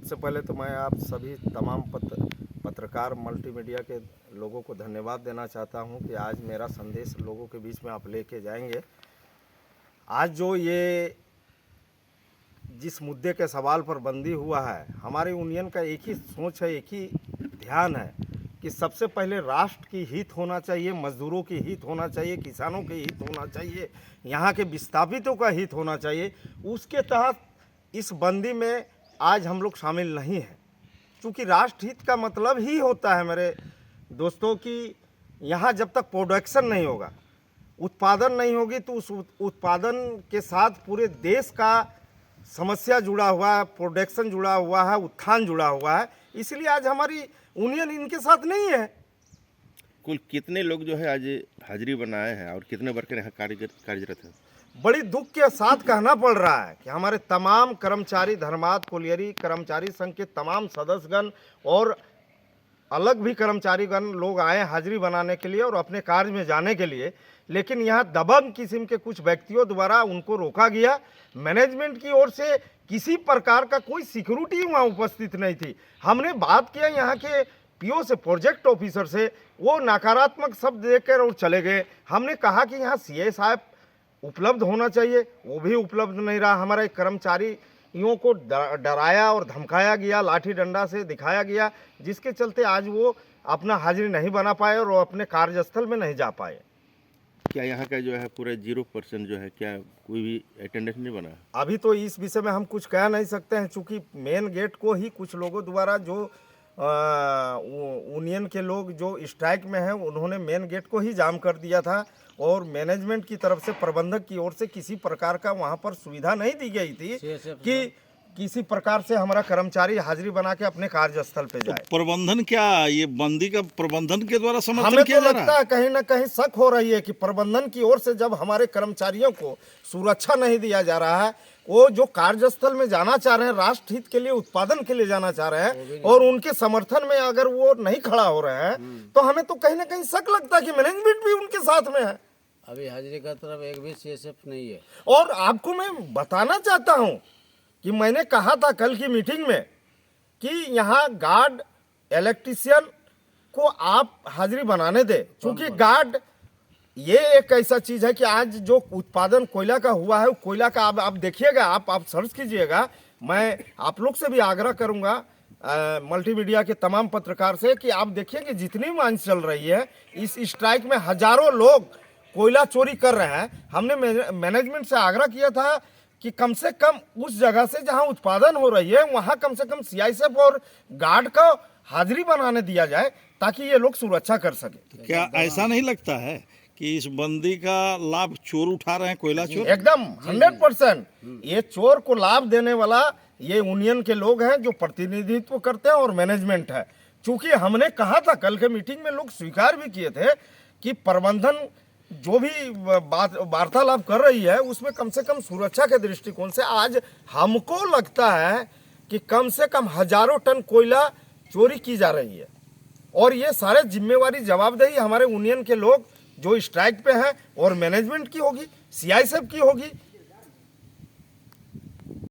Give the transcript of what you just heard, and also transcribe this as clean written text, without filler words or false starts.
सबसे पहले तो मैं आप सभी तमाम पत्रकार मल्टीमीडिया के लोगों को धन्यवाद देना चाहता हूं कि आज मेरा संदेश लोगों के बीच में आप लेके जाएंगे। आज जो ये जिस मुद्दे के सवाल पर बंदी हुआ है, हमारे यूनियन का एक ही सोच है, एक ही ध्यान है कि सबसे पहले राष्ट्र की हित होना चाहिए, मजदूरों की हित होना चाहिए, किसानों के हित होना चाहिए, यहाँ के विस्थापितों का हित होना चाहिए। उसके तहत इस बंदी में आज हम लोग शामिल नहीं हैं, क्योंकि राष्ट्र हित का मतलब ही होता है मेरे दोस्तों कि यहाँ जब तक प्रोडक्शन नहीं होगा, उत्पादन नहीं होगी, तो उस उत्पादन के साथ पूरे देश का समस्या जुड़ा हुआ है, प्रोडक्शन जुड़ा हुआ है, उत्थान जुड़ा हुआ है। इसलिए आज हमारी यूनियन इनके साथ नहीं है। कुल कितने लोग जो है आज हाजिरी बनाए हैं और कितने वर्कर यहाँ कार्यरत हैं? बड़ी दुख के साथ कहना पड़ रहा है कि हमारे तमाम कर्मचारी, धर्मार्थ कोलियरी कर्मचारी संघ के तमाम सदस्यगण और अलग भी कर्मचारीगण लोग आए हाजिरी बनाने के लिए और अपने कार्य में जाने के लिए, लेकिन यहाँ दबंग किस्म के कुछ व्यक्तियों द्वारा उनको रोका गया। मैनेजमेंट की ओर से किसी प्रकार का कोई सिक्योरिटी वहाँ उपस्थित नहीं थी। हमने बात किया यहाँ के पीओ से, प्रोजेक्ट ऑफिसर से, वो नकारात्मक शब्द देकर और चले गए। हमने कहा कि यहाँ सीए साहब उपलब्ध होना चाहिए, वो भी उपलब्ध नहीं रहा। हमारे कर्मचारियों को डराया और धमकाया गया, लाठी डंडा से दिखाया गया, जिसके चलते आज वो अपना हाजिरी नहीं बना पाए और वो अपने कार्यस्थल में नहीं जा पाए। क्या यहाँ का जो है पूरे 0% जो है, क्या कोई भी अटेंडेंस नहीं बना? अभी तो इस विषय में हम कुछ कह नहीं सकते हैं, चूँकि मेन गेट को ही कुछ लोगों द्वारा, जो यूनियन के लोग जो स्ट्राइक में हैं, उन्होंने मेन गेट को ही जाम कर दिया था और मैनेजमेंट की तरफ से, प्रबंधक की ओर से किसी प्रकार का वहाँ पर सुविधा नहीं दी गई थी कि किसी प्रकार से हमारा कर्मचारी हाजिरी बना के अपने कार्यस्थल पे जाए। तो प्रबंधन क्या, ये बंदी का प्रबंधन के द्वारा समर्थन हमें किया तो जा रहा लगता है कहीं ना कहीं शक हो रही है कि प्रबंधन की ओर से जब हमारे कर्मचारियों को सुरक्षा नहीं दिया जा रहा है, वो जो कार्यस्थल में जाना चाह रहे हैं, राष्ट्र हित के लिए, उत्पादन के लिए जाना चाह रहे हैं, और उनके समर्थन में अगर वो नहीं खड़ा हो रहे हैं, तो हमें तो कहीं ना कहीं शक लगता है कि मैनेजमेंट भी उनके साथ में है। अभी हाजिरी का तरफ एक भी सीएसएफ नहीं है। और आपको मैं बताना चाहता हूं कि मैंने कहा था कल की मीटिंग में कि यहाँ गार्ड, इलेक्ट्रीशियन को आप हाजिरी बनाने दे, क्योंकि गार्ड ये एक ऐसा चीज है कि आज जो उत्पादन कोयला का हुआ है, कोयला का आप देखिएगा, आप सर्च कीजिएगा। मैं आप लोग से भी आग्रह करूंगा, मल्टीमीडिया के तमाम पत्रकार से, कि आप देखिए कि जितनी मांग चल रही है, इस स्ट्राइक में हजारों लोग कोयला चोरी कर रहे हैं। हमने मैनेजमेंट से आग्रह किया था कि कम से कम उस जगह से जहां उत्पादन हो रही है, वहां कम से कम सीआईएसएफ और गार्ड का हाजिरी बनाने दिया जाए, ताकि ये लोग सुरक्षा कर सके। क्या ऐसा नहीं लगता है कि इस बंदी का लाभ चोर उठा रहे हैं, कोयला चोर? एकदम 100% ये चोर को लाभ देने वाला ये यूनियन के लोग हैं, जो प्रतिनिधित्व करते हैं, और मैनेजमेंट है। चूंकि हमने कहा था कल के मीटिंग में, लोग स्वीकार भी किए थे कि प्रबंधन जो भी वार्तालाप कर रही है, उसमें कम से कम सुरक्षा के दृष्टिकोण से आज हमको लगता है कि कम से कम हजारों टन कोयला चोरी की जा रही है, और ये सारे जिम्मेवारी, जवाबदेही हमारे यूनियन के लोग जो स्ट्राइक पे हैं और मैनेजमेंट की होगी, सीआईएसएफ की होगी।